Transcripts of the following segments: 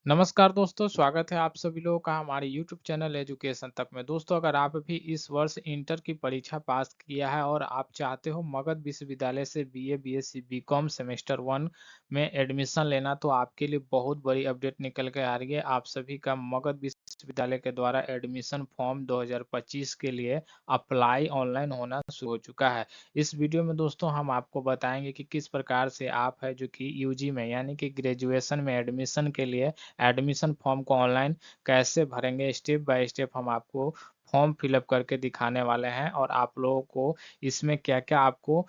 नमस्कार दोस्तों, स्वागत है आप सभी लोगों का हमारे यूट्यूब चैनल एजुकेशन तक में। दोस्तों, अगर आप भी इस वर्ष इंटर की परीक्षा पास किया है और आप चाहते हो मगध विश्वविद्यालय से बीए, बीएससी, बीकॉम सेमेस्टर 1 में एडमिशन लेना, तो आपके लिए बहुत बड़ी अपडेट निकल के आ रही है। आप सभी का मगध विश्वविद्यालय के द्वारा एडमिशन फॉर्म 2025 के लिए अप्लाई ऑनलाइन होना शुरू हो चुका है। इस वीडियो में दोस्तों हम आपको बताएंगे कि किस प्रकार से आप है जो कि यूजी में यानी कि ग्रेजुएशन में एडमिशन के लिए एडमिशन फॉर्म को ऑनलाइन कैसे भरेंगे, स्टेप बाय स्टेप हम आपको फॉर्म फिलअप करके दिखाने वाले हैं और आप लोगों को इसमें क्या क्या आपको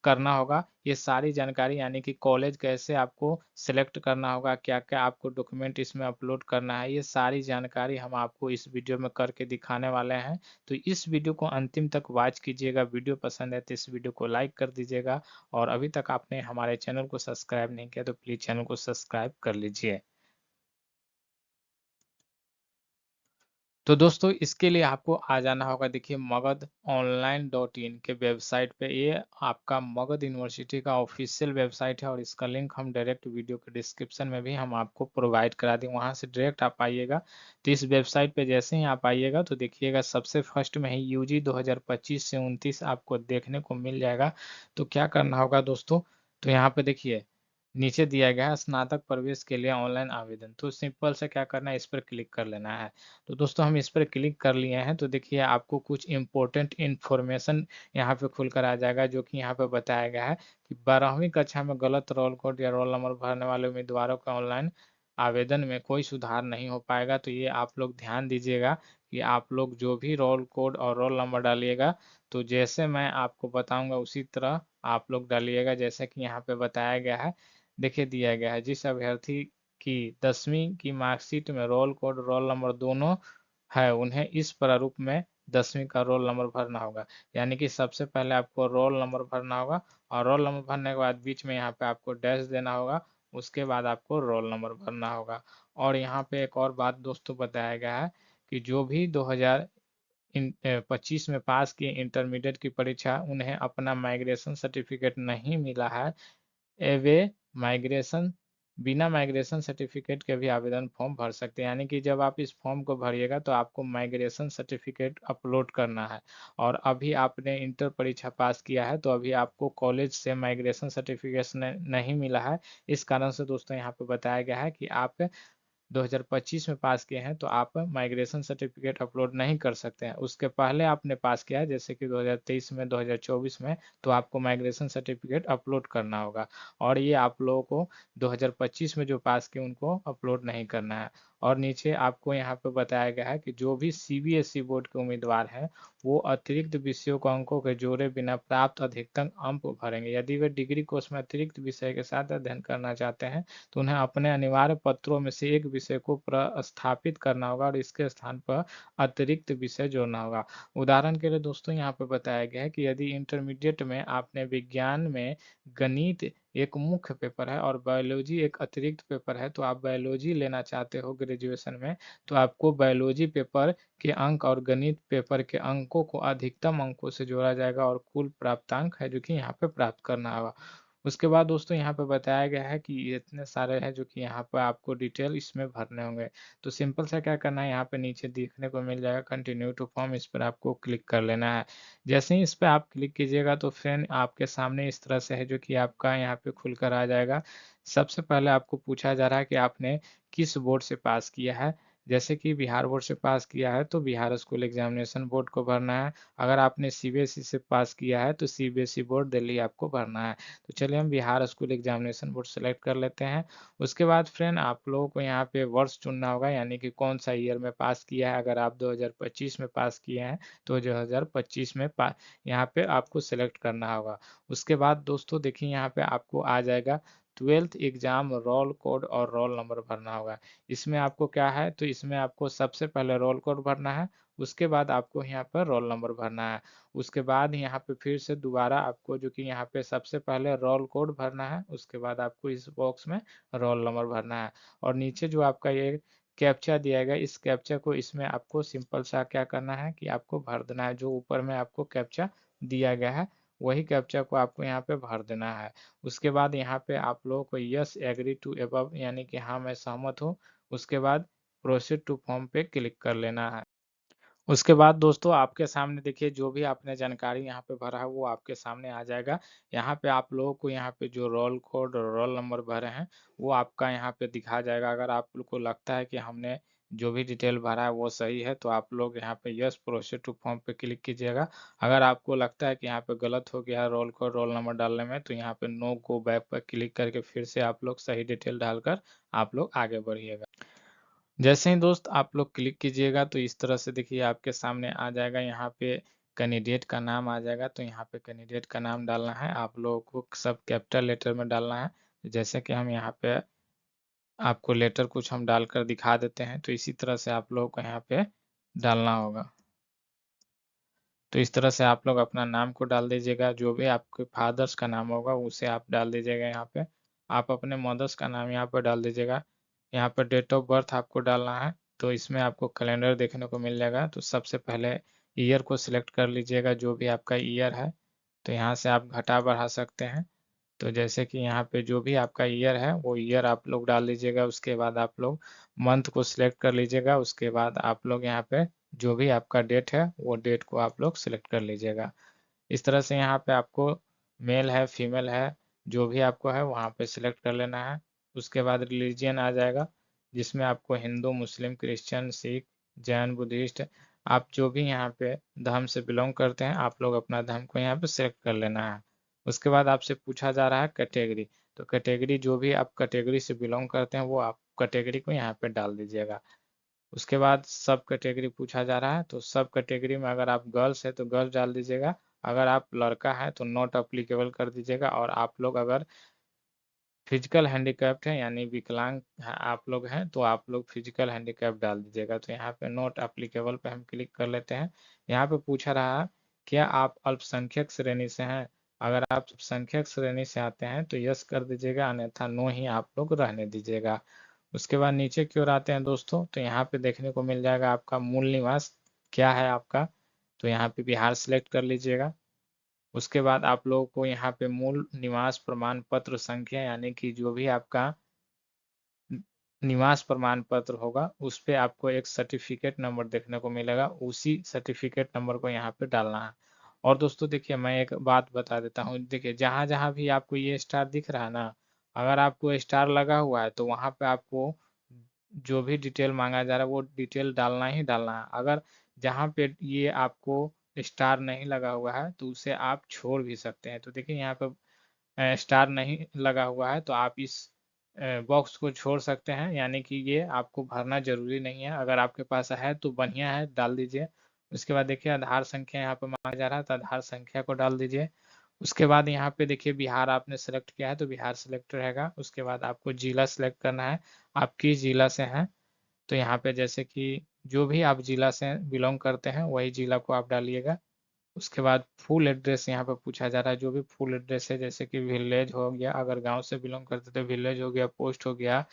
करना होगा, ये सारी जानकारी यानी कि कॉलेज कैसे आपको सिलेक्ट करना होगा, क्या क्या आपको डॉक्यूमेंट इसमें अपलोड करना है, ये सारी जानकारी हम आपको इस वीडियो में करके दिखाने वाले हैं। तो इस वीडियो को अंतिम तक वॉच कीजिएगा। वीडियो पसंद है तो इस वीडियो को लाइक कर दीजिएगा और अभी तक आपने हमारे चैनल को सब्सक्राइब नहीं किया तो प्लीज़ चैनल को सब्सक्राइब कर लीजिए। तो दोस्तों, इसके लिए आपको आ जाना होगा। देखिए, मगध ऑनलाइन डॉट इन के वेबसाइट पे, ये आपका मगध यूनिवर्सिटी का ऑफिशियल वेबसाइट है और इसका लिंक हम डायरेक्ट वीडियो के डिस्क्रिप्शन में भी हम आपको प्रोवाइड करा दें, वहां से डायरेक्ट आप आइएगा। तो इस वेबसाइट पे जैसे ही आप आइएगा तो देखिएगा सबसे फर्स्ट में ही यूजी 2025 से 29 आपको देखने को मिल जाएगा। तो क्या करना होगा दोस्तों, तो यहाँ पे देखिए नीचे दिया गया है स्नातक प्रवेश के लिए ऑनलाइन आवेदन। तो सिंपल से क्या करना है, इस पर क्लिक कर लेना है। तो दोस्तों, हम इस पर क्लिक कर लिए हैं तो देखिए आपको कुछ इम्पोर्टेंट इन्फॉर्मेशन यहाँ पे खुलकर आ जाएगा, जो कि यहाँ पे बताया गया है कि 12वीं कक्षा में गलत रोल कोड या रोल नंबर भरने वाले उम्मीदवारों का ऑनलाइन आवेदन में कोई सुधार नहीं हो पाएगा। तो ये आप लोग ध्यान दीजिएगा कि आप लोग जो भी रोल कोड और रोल नंबर डालिएगा, तो जैसे मैं आपको बताऊंगा उसी तरह आप लोग डालिएगा, जैसे कि यहाँ पे बताया गया है। देखिए दिया गया है, जिस अभ्यर्थी की 10वीं की मार्कशीट में रोल कोड रोल नंबर दोनों है, उन्हें इस प्रारूप में 10वीं का रोल नंबर भरना होगा। यानी कि सबसे पहले आपको रोल नंबर भरना होगा और रोल नंबर भरने के बाद बीच में यहाँ पे आपको डैश देना होगा। उसके बाद आपको रोल नंबर भरना होगा। और यहाँ पे एक और बात दोस्तों बताया गया है कि जो भी 2025 में पास किए इंटरमीडिएट की परीक्षा, उन्हें अपना माइग्रेशन सर्टिफिकेट नहीं मिला है, वे माइग्रेशन बिना माइग्रेशन सर्टिफिकेट के भी आवेदन फॉर्म भर सकते हैं। यानी कि जब आप इस फॉर्म को भरिएगा तो आपको माइग्रेशन सर्टिफिकेट अपलोड करना है। और अभी आपने इंटर परीक्षा पास किया है तो अभी आपको कॉलेज से माइग्रेशन सर्टिफिकेट नहीं मिला है। इस कारण से दोस्तों यहाँ पे बताया गया है कि आप 2025 में पास किए हैं तो आप माइग्रेशन सर्टिफिकेट अपलोड नहीं कर सकते हैं। उसके पहले आपने पास किया है जैसे कि 2023 में, 2024 में, तो आपको माइग्रेशन सर्टिफिकेट अपलोड करना होगा। और ये आप लोगों को 2025 में जो पास किए उनको अपलोड नहीं करना है। और नीचे आपको यहाँ पे बताया गया है कि जो भी सीबीएसई बोर्ड के उम्मीदवार हैं, वो अतिरिक्त विषयों को अंकों के जोड़े बिना प्राप्त अधिकतम अंक भरेंगे। यदि वे डिग्री कोर्स में अतिरिक्त विषय के साथ अध्ययन करना चाहते हैं तो उन्हें अपने अनिवार्य पत्रों में से एक विषय को प्रस्थापित करना होगा और इसके स्थान पर अतिरिक्त विषय जोड़ना होगा। उदाहरण के लिए दोस्तों यहाँ पे बताया गया है कि यदि इंटरमीडिएट में आपने विज्ञान में गणित एक मुख्य पेपर है और बायोलॉजी एक अतिरिक्त पेपर है, तो आप बायोलॉजी लेना चाहते हो ग्रेजुएशन में, तो आपको बायोलॉजी पेपर के अंक और गणित पेपर के अंकों को अधिकतम अंकों से जोड़ा जाएगा और कुल प्राप्तांक है जो कि यहाँ पे प्राप्त करना होगा। उसके बाद दोस्तों यहाँ पे बताया गया है कि ये इतने सारे हैं जो कि यहाँ पर आपको डिटेल इसमें भरने होंगे। तो सिंपल सा क्या करना है, यहाँ पे नीचे देखने को मिल जाएगा कंटिन्यू टू फॉर्म, इस पर आपको क्लिक कर लेना है। जैसे ही इस पर आप क्लिक कीजिएगा तो फ्रेंड आपके सामने इस तरह से है जो कि आपका यहाँ पे खुल कर आ जाएगा। सबसे पहले आपको पूछा जा रहा है कि आपने किस बोर्ड से पास किया है। जैसे कि बिहार बोर्ड से पास किया है तो बिहार स्कूल एग्जामिनेशन बोर्ड को भरना है। अगर आपने सीबीएसई से पास किया है तो सीबीएसई बोर्ड दिल्ली आपको भरना है। तो चलिए हम Bihar school examination board select कर लेते हैं। उसके बाद फ्रेंड आप लोगों को यहाँ पे वर्ष चुनना होगा, यानी कि कौन सा ईयर में पास किया है। अगर आप 2025 में पास किए हैं तो 2025 में यहाँ पे आपको सेलेक्ट करना होगा। उसके बाद दोस्तों देखिए यहाँ पे आपको आ जाएगा 12th एग्जाम रोल कोड और रोल नंबर भरना होगा। इसमें आपको क्या है, तो इसमें आपको सबसे पहले रोल कोड भरना है, उसके बाद आपको यहाँ पर रोल नंबर भरना है। उसके बाद यहाँ पे फिर से दोबारा आपको जो कि यहाँ पे सबसे पहले रोल कोड भरना है, उसके बाद आपको इस बॉक्स में रोल नंबर भरना है। और नीचे जो आपका ये कैप्चा दिया गया, इस कैप्चा को इसमें आपको सिंपल सा क्या करना है कि आपको भर देना है। जो ऊपर में आपको कैप्चा दिया गया है वही कैप्चा को आपको यहाँ पे भर देना है। उसके बाद यहाँ पे आप लोगों को यस एग्री टू अबव यानी कि हाँ मैं सहमत हूँ, उसके बाद प्रोसीड टू फॉर्म पे क्लिक कर लेना है। उसके बाद दोस्तों आपके सामने देखिए जो भी आपने जानकारी यहाँ पे भरा है वो आपके सामने आ जाएगा। यहाँ पे आप लोगों को यहाँ पे जो रोल कोड और रोल नंबर भरे हैं वो आपका यहाँ पे दिखा जाएगा। अगर आप लोग को लगता है कि हमने जो भी डिटेल भरा है वो सही है तो आप लोग यहाँ पे यस प्रोसीड टू फॉर्म पे क्लिक कीजिएगा। अगर आपको लगता है कि यहाँ पे गलत हो गया रोल कोड रोल नंबर डालने में तो यहाँ पे नो गो बैक पर क्लिक करके फिर से आप लोग सही डिटेल डालकर आप लोग आगे बढ़िएगा। जैसे ही दोस्त आप लोग क्लिक कीजिएगा तो इस तरह से देखिए आपके सामने आ जाएगा। यहाँ पे कैंडिडेट का नाम आ जाएगा तो यहाँ पे कैंडिडेट का नाम डालना है। आप लोगों को सब कैपिटल लेटर में डालना है। जैसे कि हम यहाँ पे आपको लेटर कुछ हम डालकर दिखा देते हैं तो इसी तरह से आप लोगों को यहाँ पे डालना होगा। तो इस तरह से आप लोग अपना नाम को डाल दीजिएगा। जो भी आपके फादर्स का नाम होगा उसे आप डाल दीजिएगा। यहाँ पे आप अपने मदर्स का नाम यहाँ पर डाल दीजिएगा। यहाँ पर डेट ऑफ बर्थ आपको डालना है। तो इसमें आपको कैलेंडर देखने को मिल जाएगा। तो सबसे पहले ईयर को सिलेक्ट कर लीजिएगा जो भी आपका ईयर है। तो यहाँ से आप घटा बढ़ा सकते हैं। तो जैसे कि यहाँ पे जो भी आपका ईयर है वो ईयर आप लोग डाल लीजिएगा। उसके बाद आप लोग मंथ को सिलेक्ट कर लीजिएगा। उसके बाद आप लोग यहाँ पे जो भी आपका डेट है वो डेट को आप लोग सिलेक्ट कर लीजिएगा। इस तरह से यहाँ पे आपको मेल है फीमेल है जो भी आपको है वहाँ पे सिलेक्ट कर लेना है। उसके बाद रिलीजियन आ जाएगा जिसमें आपको Hindu Muslim Christian Sikh Jain Buddhist आप जो भी यहाँ पे धर्म से बिलोंग करते हैं आप लोग अपना धर्म को यहाँ पे सिलेक्ट कर लेना है। उसके बाद आपसे पूछा जा रहा है कैटेगरी। तो कैटेगरी जो भी आप कैटेगरी से बिलोंग करते हैं वो आप कैटेगरी को यहाँ पे डाल दीजिएगा। उसके बाद सब कैटेगरी पूछा जा रहा है तो सब कैटेगरी में अगर आप गर्ल्स है तो गर्ल्स डाल दीजिएगा। अगर आप लड़का है तो नॉट अप्लीकेबल कर दीजिएगा। और आप लोग अगर फिजिकल हैंडीकैप्ड है यानी विकलांग आप लोग हैं तो आप लोग फिजिकल हैंडीकैप डाल दीजिएगा। तो यहाँ पे नॉट अप्लीकेबल पे हम क्लिक कर लेते हैं। यहाँ पे पूछा रहा है क्या आप अल्पसंख्यक श्रेणी से हैं। अगर आप अल्पसंख्यक श्रेणी से आते हैं तो यस कर दीजिएगा अन्यथा नो ही आप लोग रहने दीजिएगा। उसके बाद नीचे की ओर आते हैं दोस्तों तो यहाँ पे देखने को मिल जाएगा आपका मूल निवास क्या है आपका। तो यहाँ पे बिहार सिलेक्ट कर लीजिएगा। उसके बाद आप लोगों को यहाँ पे मूल निवास प्रमाण पत्र संख्या यानी कि जो भी आपका निवास प्रमाण पत्र होगा उस पे आपको एक सर्टिफिकेट नंबर देखने को मिलेगा। उसी सर्टिफिकेट नंबर को यहाँ पे डालना है। और दोस्तों देखिए मैं एक बात बता देता हूँ। देखिए जहाँ जहाँ भी आपको ये स्टार दिख रहा है ना अगर आपको स्टार लगा हुआ है तो वहाँ पे आपको जो भी डिटेल मांगा जा रहा है वो डिटेल डालना ही डालना है। अगर जहाँ पे ये आपको स्टार नहीं लगा हुआ है तो उसे आप छोड़ भी सकते हैं। तो देखिए यहाँ पे स्टार नहीं लगा हुआ है तो आप इस बॉक्स को छोड़ सकते हैं यानी कि ये आपको भरना जरूरी नहीं है। अगर आपके पास है तो बढ़िया है डाल दीजिए। उसके बाद देखिए आधार संख्या यहाँ पे मांगा जा रहा है तो आधार संख्या को डाल दीजिए। उसके बाद यहाँ पे देखिए बिहार आपने सेलेक्ट किया है तो बिहार सेलेक्ट रहेगा। उसके बाद आपको जिला सेलेक्ट करना है आप किस जिला से हैं। तो यहाँ पे जैसे कि जो भी आप जिला से बिलोंग करते हैं वही जिला को आप डालिएगा। उसके बाद फुल एड्रेस यहाँ पे पूछा जा रहा है जो भी फुल एड्रेस है जैसे कि विलेज हो गया अगर गांव से बिलोंग करते तो विलेज हो गया पोस्ट हो गया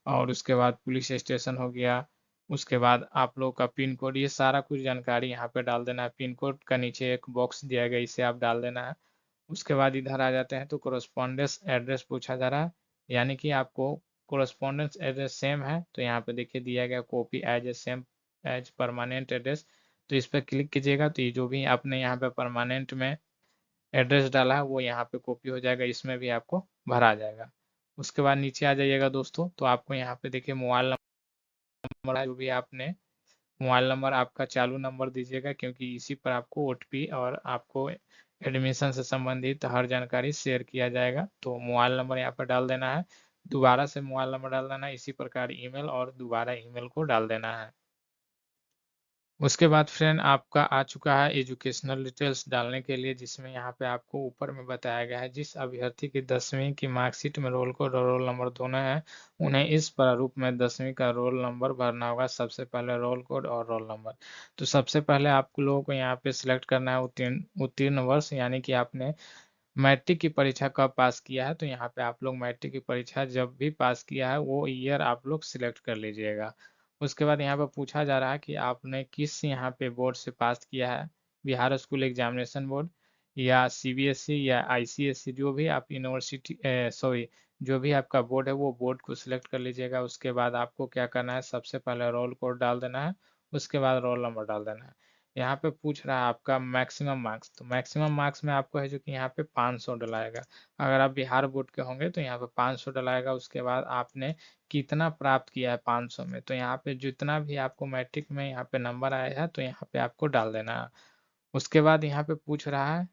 और उसके बाद पुलिस स्टेशन हो गया। उसके बाद आप लोग का पिन कोड ये सारा कुछ जानकारी यहाँ पे डाल देना है। पिन कोड का नीचे एक बॉक्स दिया गया इसे आप डाल देना है। उसके बाद इधर आ जाते हैं तो कोरस्पॉन्डेंस एड्रेस पूछा जा रहा है यानी कि आपको कोरस्पॉन्डेंस एड्रेस सेम है तो यहाँ पे देखिए दिया गया copy as a same as permanent address. तो इस पर क्लिक कीजिएगा तो ये जो भी आपने यहाँ पे परमानेंट में एड्रेस डाला है वो यहाँ पे कॉपी हो जाएगा इसमें भी आपको भरा जाएगा। उसके बाद नीचे आ जाइएगा दोस्तों तो आपको यहाँ पे देखिए मोबाइल नंबर है जो भी आपने मोबाइल नंबर आपका चालू नंबर दीजिएगा क्योंकि इसी पर आपको ओटीपी और आपको एडमिशन से संबंधित हर जानकारी शेयर किया जाएगा। तो मोबाइल नंबर यहाँ पर डाल देना है। दोबारा से मोबाइल नंबर डाल देना है इसी प्रकार ईमेल और दोबारा ईमेल को डाल देना है। उसके बाद फ्रेंड आपका आ चुका है एजुकेशनल डिटेल्स डालने के लिए जिसमें यहाँ पे आपको ऊपर में बताया गया है जिस अभ्यर्थी की 10वीं की मार्कशीट में रोल कोड और रोल नंबर दोनों है उन्हें इस प्रारूप में 10वीं का रोल नंबर भरना होगा। सबसे पहले रोल कोड और रोल नंबर। तो सबसे पहले आप लोगों को यहाँ पे सिलेक्ट करना है उत्तीर्ण उत्तीर्ण वर्ष यानी कि आपने मैट्रिक की परीक्षा कब पास किया है। तो यहाँ पे आप लोग मैट्रिक की परीक्षा जब भी पास किया है वो ईयर आप लोग सिलेक्ट कर लीजिएगा। उसके बाद यहाँ पे पूछा जा रहा है कि आपने किस यहाँ पे बोर्ड से पास किया है बिहार स्कूल एग्जामिनेशन बोर्ड या सीबीएसई या आईसीएसई जो भी आप यूनिवर्सिटी सॉरी जो भी आपका बोर्ड है वो बोर्ड को सिलेक्ट कर लीजिएगा। उसके बाद आपको क्या करना है, सबसे पहले रोल कोड डाल देना है, उसके बाद रोल नंबर डाल देना है। यहाँ पे पूछ रहा है आपका मैक्सिमम मार्क्स, तो मैक्सिमम मार्क्स में आपको है जो कि यहाँ पे 500 डलाएगा। अगर आप बिहार बोर्ड के होंगे तो यहाँ पे 500 डलाएगा। उसके बाद आपने कितना प्राप्त किया है 500 में, तो यहाँ पे जितना भी आपको मैट्रिक में यहाँ पे नंबर आया है तो यहाँ पे आपको डाल देना है। उसके बाद यहाँ पे पूछ रहा है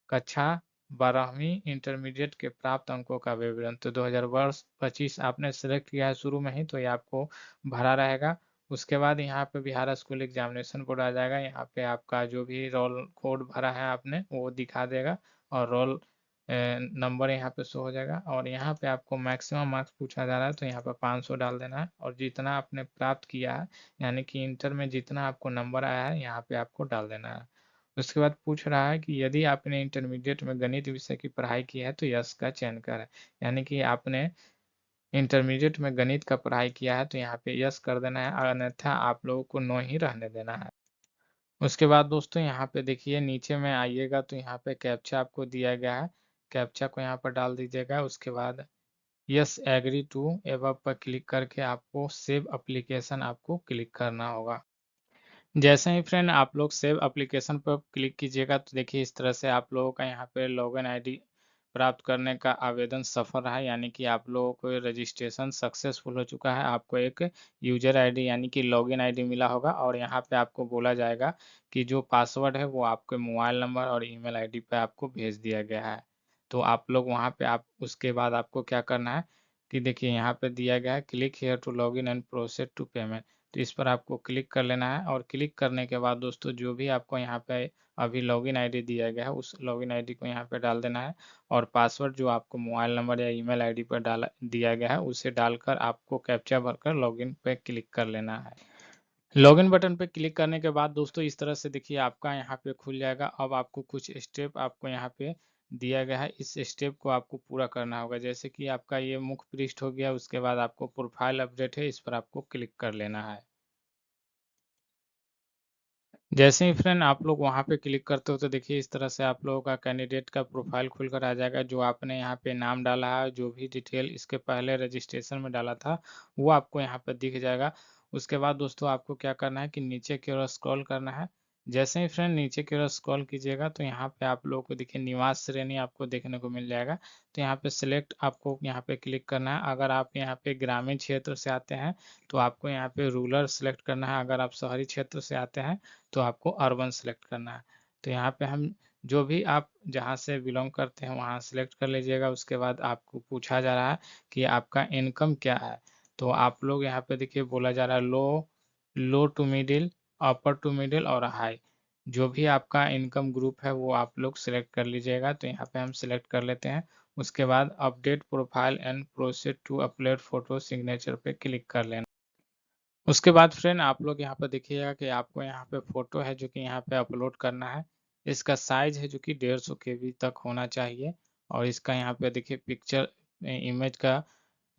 कक्षा 12वीं इंटरमीडिएट के प्राप्त अंकों का विवरण, तो 2025 आपने सेलेक्ट किया है शुरू में ही, तो ये आपको भरा रहेगा। उसके बाद यहाँ पे बिहार स्कूल एग्जामिनेशन बोर्ड आ जाएगा। यहाँ पे आपका जो भी रोल कोड भरा है आपने वो दिखा देगा और रोल नंबर यहाँ पे शो हो जाएगा। और यहाँ पे आपको मैक्सिमम मार्क्स पूछा जा रहा है तो यहाँ पे 500 डाल देना है, और जितना आपने प्राप्त किया है यानी कि इंटर में जितना आपको नंबर आया है यहाँ पे आपको डाल देना है। उसके बाद पूछ रहा है कि यदि आपने इंटरमीडिएट में गणित विषय की पढ़ाई की है तो यस का चयन करें, यानी कि आपने इंटरमीडिएट में गणित का पढ़ाई किया है तो यहाँ पे यस कर देना है, अन्यथा आप लोगों को नो ही रहने देना है। उसके बाद दोस्तों यहाँ पे देखिए नीचे में आइएगा तो यहाँ पे कैप्चा आपको दिया गया है, कैप्चा को यहाँ पर डाल दीजिएगा। उसके बाद यस एग्री टू एबव पर क्लिक करके आपको सेव एप्लीकेशन आपको क्लिक करना होगा। जैसे ही फ्रेंड आप लोग सेव एप्लीकेशन पर क्लिक कीजिएगा तो देखिए इस तरह से आप लोगों का यहाँ पे लॉगिन आईडी प्राप्त करने का आवेदन सफल रहा, यानी कि आप लोगों को रजिस्ट्रेशन सक्सेसफुल हो चुका है। आपको एक यूजर आईडी यानी कि लॉगिन आईडी मिला होगा, और यहाँ पे आपको बोला जाएगा कि जो पासवर्ड है वो आपके मोबाइल नंबर और ईमेल आईडी पे आपको भेज दिया गया है। तो आप लोग वहाँ पे आप उसके बाद आपको क्या करना है कि देखिए यहाँ पे दिया गया है click here to login and proceed to payment, तो इस पर आपको क्लिक कर लेना है। और क्लिक करने के बाद दोस्तों जो भी आपको यहाँ पे अभी लॉगिन आईडी दिया गया है उस लॉगिन आईडी को यहाँ पे डाल देना है, और पासवर्ड जो आपको मोबाइल नंबर या ईमेल आईडी पर डाला दिया गया है उसे डालकर आपको कैप्चा भरकर लॉगिन पे क्लिक कर लेना है। लॉगिन बटन पे क्लिक करने के बाद दोस्तों इस तरह से देखिए आपका यहाँ पे खुल जाएगा। अब आपको कुछ स्टेप आपको यहाँ पे दिया गया है, इस स्टेप को आपको पूरा करना होगा। जैसे कि आपका ये मुख्य पृष्ठ हो गया, उसके बाद आपको प्रोफाइल अपडेट है, इस पर आपको क्लिक कर लेना है। जैसे ही फ्रेंड आप लोग वहाँ पे क्लिक करते हो तो देखिए इस तरह से आप लोगों का कैंडिडेट का प्रोफाइल खुलकर आ जाएगा। जो आपने यहाँ पे नाम डाला है, जो भी डिटेल इसके पहले रजिस्ट्रेशन में डाला था वो आपको यहाँ पे दिख जाएगा। उसके बाद दोस्तों आपको क्या करना है कि नीचे की ओर स्क्रॉल करना है। जैसे ही फ्रेंड नीचे की ओर स्क्रॉल कीजिएगा तो यहाँ पे आप लोगों को देखिए निवास श्रेणी आपको देखने को मिल जाएगा। तो यहाँ पे सिलेक्ट आपको यहाँ पे क्लिक करना है। अगर आप यहाँ पे ग्रामीण क्षेत्र से आते हैं तो आपको यहाँ पे रूरल सेलेक्ट करना है, अगर आप शहरी क्षेत्र से आते हैं तो आपको अर्बन सेलेक्ट करना है। तो यहाँ पे हम जो भी आप जहाँ से बिलोंग करते हैं वहाँ सेलेक्ट कर लीजिएगा। उसके बाद आपको पूछा जा रहा है कि आपका इनकम क्या है, तो आप लोग यहाँ पे देखिए बोला जा रहा है low, low to middle, upper to middle और हाई। जो भी आपका इनकम ग्रुप है वो आप लोग सिलेक्ट कर लीजिएगा। तो यहाँ पे हम सिलेक्ट कर लेते हैं। उसके बाद update profile and proceed to upload photo signature पे क्लिक कर लेना। उसके बाद फ्रेंड आप लोग यहाँ पर देखिएगा कि आपको यहाँ पे फोटो है जो कि यहाँ पे अपलोड करना है। इसका साइज है जो कि 150 KB तक होना चाहिए, और इसका यहाँ पे देखिए पिक्चर इमेज का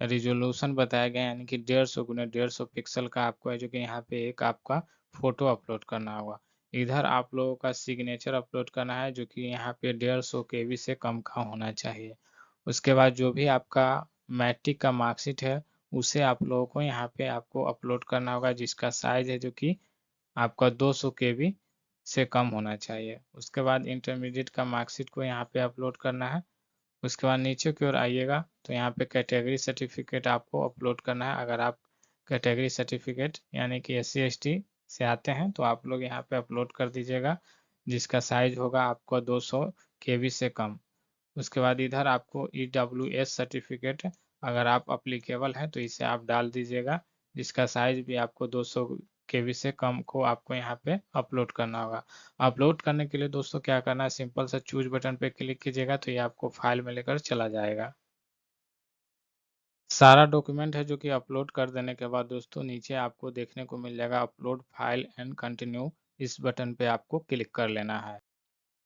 रिजोल्यूशन बताया गया, यानी कि 150 गुने 150 पिक्सल का आपको है जो कि यहाँ पे एक आपका फोटो अपलोड करना होगा। इधर आप लोगों का सिग्नेचर अपलोड करना है जो कि यहाँ पे 150 KB से कम का होना चाहिए। उसके बाद जो भी आपका मैट्रिक का मार्कशीट है उसे आप लोगों को यहाँ पे आपको अपलोड करना होगा, जिसका साइज है जो कि आपका 200 KB से कम होना चाहिए। उसके बाद इंटरमीडिएट का मार्कशीट को यहाँ पे अपलोड करना है। उसके बाद नीचे की ओर आइएगा तो यहाँ पे कैटेगरी सर्टिफिकेट आपको अपलोड करना है। अगर आप कैटेगरी सर्टिफिकेट यानी कि SC/ST से आते हैं तो आप लोग यहाँ पे अपलोड कर दीजिएगा, जिसका साइज होगा आपका 200 KB से कम। उसके बाद इधर आपको EWS सर्टिफिकेट अगर आप अप्लीकेबल हैं तो इसे आप डाल दीजिएगा, जिसका साइज भी आपको 200 KB से कम को आपको यहाँ पे अपलोड करना होगा। अपलोड करने के लिए दोस्तों क्या करना है, सिंपल सा चूज बटन पे क्लिक कीजिएगा तो ये आपको फाइल में लेकर चला जाएगा। सारा डॉक्यूमेंट है जो कि अपलोड कर देने के बाद दोस्तों नीचे आपको देखने को मिल जाएगा अपलोड फाइल एंड कंटिन्यू, इस बटन पे आपको क्लिक कर लेना है।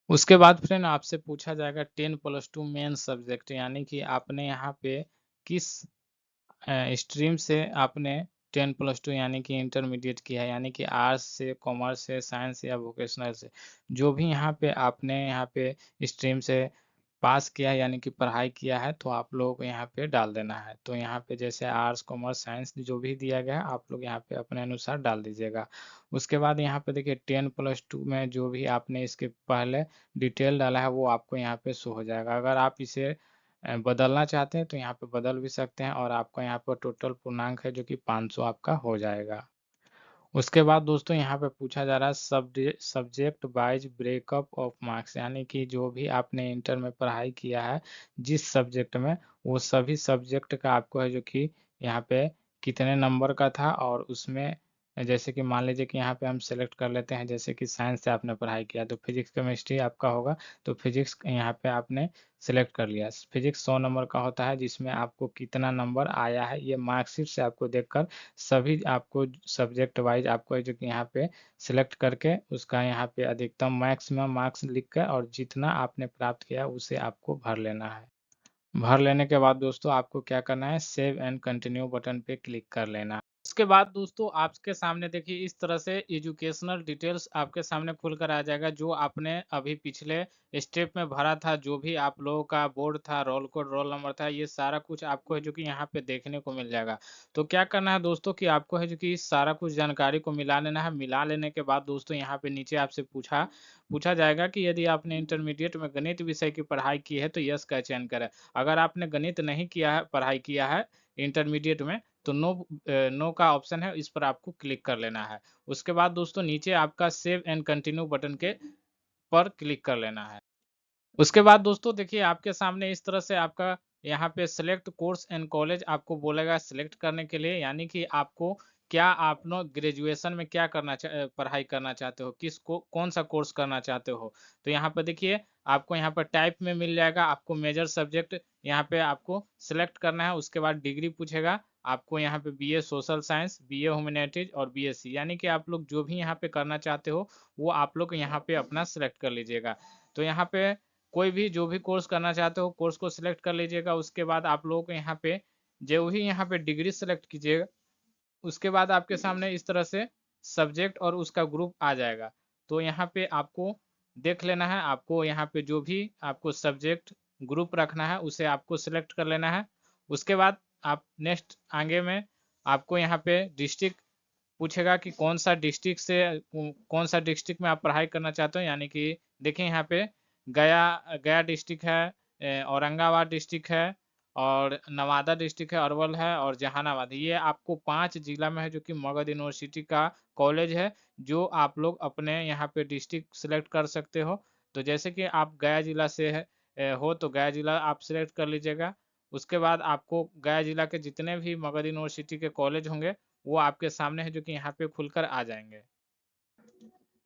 उसके बाद फ्रेंड आपसे पूछा जाएगा 10+2 मेन सब्जेक्ट, यानी कि आपने यहाँ पे किस स्ट्रीम से आपने 10+2 यानी कि इंटरमीडिएट किया है, यानी कि आर्ट्स से, कॉमर्स से, साइंस या वोकेशनल से। जो भी यहाँ पे आपने यहाँ पे स्ट्रीम से पास किया है यानी कि पढ़ाई किया है तो आप लोगों को यहाँ पे डाल देना है। तो यहाँ पे जैसे आर्ट्स, कॉमर्स, साइंस जो भी दिया गया है आप लोग यहाँ पे अपने अनुसार डाल दीजिएगा। उसके बाद यहाँ पे देखिए 10+2 में जो भी आपने इसके पहले डिटेल डाला है वो आपको यहाँ पे शो हो जाएगा। अगर आप इसे बदलना चाहते हैं तो यहाँ पे बदल भी सकते हैं और आपका यहाँ पर टोटल पूर्णांक है जो कि 500 आपका हो जाएगा। उसके बाद दोस्तों यहाँ पे पूछा जा रहा है subject wise breakup of marks, यानी कि जो भी आपने इंटर में पढ़ाई किया है जिस सब्जेक्ट में, वो सभी सब्जेक्ट का आपको है जो कि यहाँ पे कितने नंबर का था। और उसमें जैसे कि मान लीजिए कि यहाँ पे हम सेलेक्ट कर लेते हैं, जैसे कि साइंस से आपने पढ़ाई किया तो फिजिक्स केमिस्ट्री आपका होगा। तो फिजिक्स यहाँ पे आपने सेलेक्ट कर लिया। फिजिक्स 100 नंबर का होता है जिसमें आपको कितना नंबर आया है ये मार्कशीट से आपको देखकर सभी आपको सब्जेक्ट वाइज आपको जो कि यहाँ पे सिलेक्ट करके उसका यहाँ पे अधिकतम मैक्सिमम मार्क्स लिख कर और जितना आपने प्राप्त किया उसे आपको भर लेना है। भर लेने के बाद दोस्तों आपको क्या करना है, सेव एंड कंटिन्यू बटन पे क्लिक कर लेना है। उसके बाद दोस्तों आपके सामने देखिए इस तरह से एजुकेशनल डिटेल्स आपके सामने खुलकर आ जाएगा, जो आपने अभी पिछले स्टेप में भरा था, जो भी आप लोगों का बोर्ड था, रोल कोड, रोल नंबर था, ये सारा कुछ आपको है जो कि यहाँ पे देखने को मिल जाएगा। तो क्या करना है दोस्तों कि आपको है जो कि इस सारा कुछ जानकारी को मिला लेना है। मिला लेने के बाद दोस्तों यहाँ पे नीचे आपसे पूछा पूछा जाएगा कि यदि आपने इंटरमीडिएट में गणित विषय की पढ़ाई की है तो यस का चयन करें। अगर आपने गणित नहीं किया है, पढ़ाई किया है इंटरमीडिएट में, तो नो का ऑप्शन है, इस पर आपको क्लिक कर लेना है। उसके बाद दोस्तों नीचे आपका सेव एंड कंटिन्यू बटन के पर क्लिक कर लेना है। उसके बाद दोस्तों देखिए आपके सामने इस तरह से आपका यहाँ पे सिलेक्ट कोर्स एंड कॉलेज आपको बोलेगा सिलेक्ट करने के लिए, यानी कि आपको क्या आप लोग ग्रेजुएशन में क्या पढ़ाई करना चाहते हो, कौन सा कोर्स करना चाहते हो। तो यहाँ पर देखिए आपको यहाँ पर टाइप में मिल जाएगा, आपको मेजर सब्जेक्ट यहाँ पे आपको सिलेक्ट करना है। उसके बाद डिग्री पूछेगा, आपको यहाँ पे BA social science, BA humanities और बीएससी, यानी कि आप लोग जो भी यहाँ पे करना चाहते हो वो आप लोग यहाँ पे अपना सिलेक्ट कर लीजिएगा। तो यहाँ पे कोई भी जो भी कोर्स करना चाहते हो कोर्स को सिलेक्ट कर लीजिएगा। उसके बाद आप लोगों को यहाँ पे जो ही यहाँ पे डिग्री सेलेक्ट कीजिएगा, उसके बाद आपके सामने इस तरह से सब्जेक्ट और उसका ग्रुप आ जाएगा। तो यहाँ पे आपको देख लेना है, आपको यहाँ पे जो भी आपको सब्जेक्ट ग्रुप रखना है उसे आपको सिलेक्ट कर लेना है। उसके बाद आप नेक्स्ट आगे में आपको यहाँ पे डिस्ट्रिक्ट पूछेगा कि कौन सा डिस्ट्रिक्ट में आप पढ़ाई करना चाहते हो, यानी कि देखिए यहाँ पे गया गया डिस्ट्रिक्ट है, औरंगाबाद डिस्ट्रिक्ट है, और नवादा डिस्ट्रिक्ट है, अरवल है और जहानाबाद। ये आपको 5 जिला में है जो कि मगध यूनिवर्सिटी का कॉलेज है, जो आप लोग अपने यहाँ पे डिस्ट्रिक्ट सिलेक्ट कर सकते हो। तो जैसे कि आप गया जिला से हो तो गया जिला आप सिलेक्ट कर लीजिएगा। उसके बाद आपको गया जिला के जितने भी मगध यूनिवर्सिटी के कॉलेज होंगे वो आपके सामने है जो कि यहाँ पे खुलकर आ जाएंगे।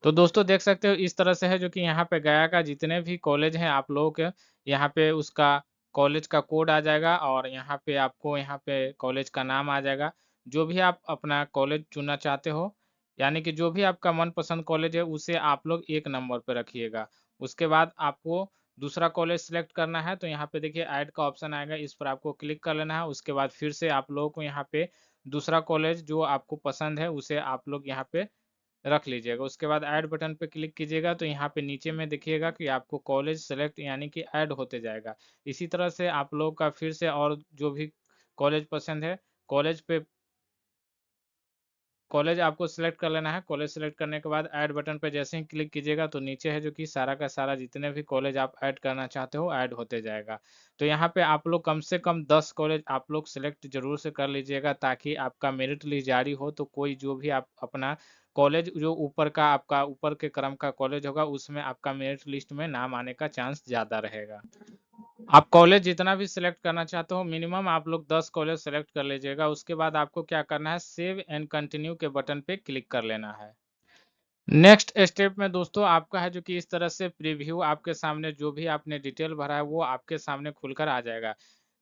तो दोस्तों देख सकते हो इस तरह से है जो कि यहाँ पे गया का जितने भी कॉलेज हैं आप लोगों के यहाँ पे उसका कॉलेज का कोड आ जाएगा और यहाँ पे आपको यहाँ पे कॉलेज का नाम आ जाएगा। जो भी आप अपना कॉलेज चुनना चाहते हो, यानी कि जो भी आपका मनपसंद कॉलेज है उसे आप लोग 1 नंबर पे रखिएगा। उसके बाद आपको दूसरा कॉलेज सेलेक्ट करना है तो यहाँ पे देखिए ऐड का ऑप्शन आएगा, इस पर आपको क्लिक कर लेना है। उसके बाद फिर से आप लोगों को यहाँ पे दूसरा कॉलेज जो आपको पसंद है उसे आप लोग यहाँ पे रख लीजिएगा। उसके बाद ऐड बटन पे क्लिक कीजिएगा तो यहाँ पे नीचे में देखिएगा कि आपको कॉलेज सेलेक्ट यानी कि ऐड होते जाएगा। इसी तरह से आप लोग का फिर से और जो भी कॉलेज पसंद है कॉलेज पे कॉलेज आपको सिलेक्ट कर लेना है। कॉलेज सिलेक्ट करने के बाद ऐड बटन पे जैसे ही क्लिक कीजिएगा तो नीचे है जो कि सारा का सारा जितने भी कॉलेज आप ऐड करना चाहते हो ऐड होते जाएगा। तो यहाँ पे आप लोग कम से कम 10 कॉलेज आप लोग सिलेक्ट जरूर से कर लीजिएगा, ताकि आपका मेरिट लिस्ट जारी हो तो कोई जो भी आप अपना कॉलेज जो ऊपर का आपका ऊपर के क्रम का कॉलेज होगा उसमें आपका मेरिट लिस्ट में नाम आने का चांस ज्यादा रहेगा। आप कॉलेज जितना भी सिलेक्ट करना चाहते हो मिनिमम आप लोग 10 कॉलेज सेलेक्ट कर लीजिएगा। उसके बाद आपको क्या करना है, सेव एंड कंटिन्यू के बटन पे क्लिक कर लेना है। नेक्स्ट स्टेप में दोस्तों आपका है जो कि इस तरह से प्रीव्यू आपके सामने जो भी आपने डिटेल भरा है वो आपके सामने खुलकर आ जाएगा।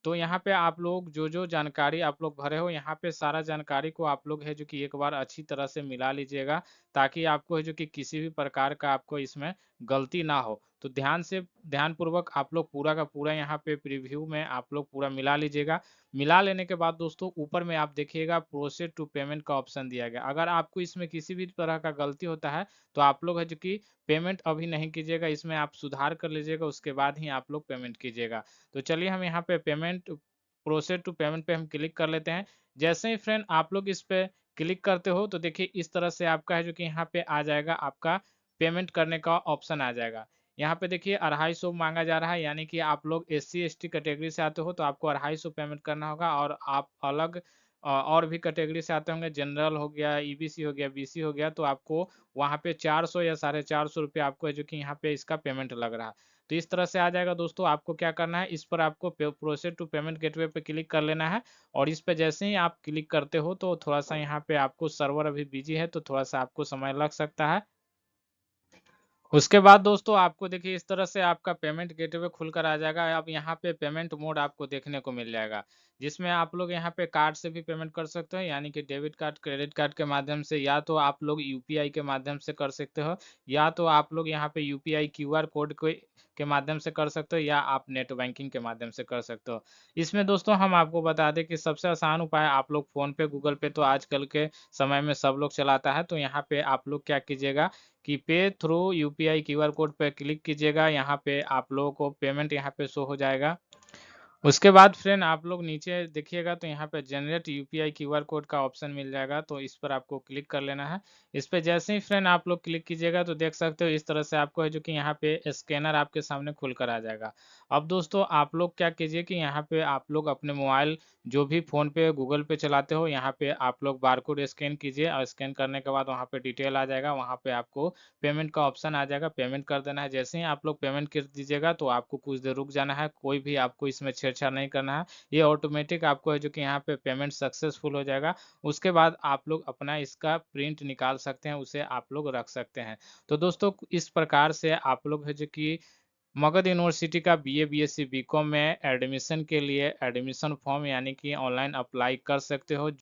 तो यहाँ पे आप लोग जो जानकारी आप लोग भरे हो यहाँ पे सारा जानकारी को आप लोग है जो कि एक बार अच्छी तरह से मिला लीजिएगा, ताकि आपको है जो कि किसी भी प्रकार का आपको इसमें गलती ना हो। तो ध्यानपूर्वक आप लोग पूरा का पूरा यहाँ पे प्रीव्यू में आप लोग पूरा मिला लीजिएगा। मिला लेने के बाद दोस्तों ऊपर में आप देखिएगा प्रोसीड टू पेमेंट का ऑप्शन दिया गया। अगर आपको इसमें किसी भी तरह का गलती होता है तो आप लोग है जो कि पेमेंट अभी नहीं कीजिएगा, इसमें आप सुधार कर लीजिएगा, उसके बाद ही आप लोग पेमेंट कीजिएगा। तो चलिए हम यहाँ पे प्रोसीड टू पेमेंट पे हम क्लिक कर लेते हैं। जैसे ही फ्रेंड आप लोग इस पे क्लिक करते हो तो देखिए इस तरह से आपका है जो कि यहाँ पे आ जाएगा, आपका पेमेंट करने का ऑप्शन आ जाएगा। यहाँ पे देखिए 250 मांगा जा रहा है, यानी कि आप लोग SC/ST कैटेगरी से आते हो तो आपको 250 पेमेंट करना होगा, और आप अलग और भी कैटेगरी से आते होंगे, जनरल हो गया, EBC हो गया, BC हो गया, तो आपको वहाँ पे 400 या 450 रुपये आपको है जो कि यहाँ पे इसका पेमेंट लग रहा है। तो इस तरह से आ जाएगा दोस्तों। आपको क्या करना है, इस पर आपको प्रोसीड टू पेमेंट गेटवे पे क्लिक कर लेना है, और इस पे जैसे ही आप क्लिक करते हो तो थोड़ा सा यहाँ पे आपको सर्वर अभी बिजी है तो थोड़ा सा आपको समय लग सकता है। उसके बाद दोस्तों आपको देखिए इस तरह से आपका पेमेंट गेटवे खुलकर आ जाएगा। अब यहाँ पे पेमेंट मोड आपको देखने को मिल जाएगा, जिसमें आप लोग यहाँ पे कार्ड से भी पेमेंट कर सकते हो, यानी कि डेबिट कार्ड, क्रेडिट कार्ड के माध्यम से, या तो आप लोग यूपीआई के माध्यम से कर सकते हो, या तो आप लोग यहाँ पे यूपीआई क्यूआर कोड के माध्यम से कर सकते हो, या आप नेट बैंकिंग के माध्यम से कर सकते हो। इसमें दोस्तों हम आपको बता दें कि सबसे आसान उपाय, आप लोग फोन पे, गूगल पे तो आजकल के समय में सब लोग चलाता है, तो यहाँ पे आप लोग क्या कीजिएगा कि पे थ्रू यूपीआई क्यूआर कोड पे क्लिक कीजिएगा। यहाँ पे आप लोगों को पेमेंट यहाँ पे शो हो जाएगा। उसके बाद फ्रेंड आप लोग नीचे देखिएगा तो यहाँ पे जनरेट यूपीआई क्यूआर कोड का ऑप्शन मिल जाएगा, तो इस पर आपको क्लिक कर लेना है। इस पे जैसे ही फ्रेंड आप लोग क्लिक कीजिएगा तो देख सकते हो इस तरह से आपको है जो कि यहाँ पे स्कैनर आपके सामने खुलकर आ जाएगा। अब दोस्तों आप लोग क्या कीजिए कि यहाँ पे आप लोग अपने मोबाइल, जो भी फोन पे, गूगल पे चलाते हो, यहाँ पे आप लोग बारकोड स्कैन कीजिए, और स्कैन करने के बाद वहाँ पे डिटेल आ जाएगा, वहाँ पे आपको पेमेंट का ऑप्शन आ जाएगा, पेमेंट कर देना है। जैसे ही आप लोग पेमेंट कर दीजिएगा तो आपको कुछ देर रुक जाना है, कोई भी आपको इसमें छेड़छाड़ नहीं करना है, ये ऑटोमेटिक आपको है जो कि यहाँ पे पेमेंट सक्सेसफुल हो जाएगा। उसके बाद आप लोग अपना इसका प्रिंट निकाल सकते हैं, उसे आप लोग रख सकते हैं। तो दोस्तों इस प्रकार से आप लोग है जो कि मगध यूनिवर्सिटी का BA BSc BCom में एडमिशन के लिए एडमिशन फॉर्म यानी कि ऑनलाइन अप्लाई कर सकते हो।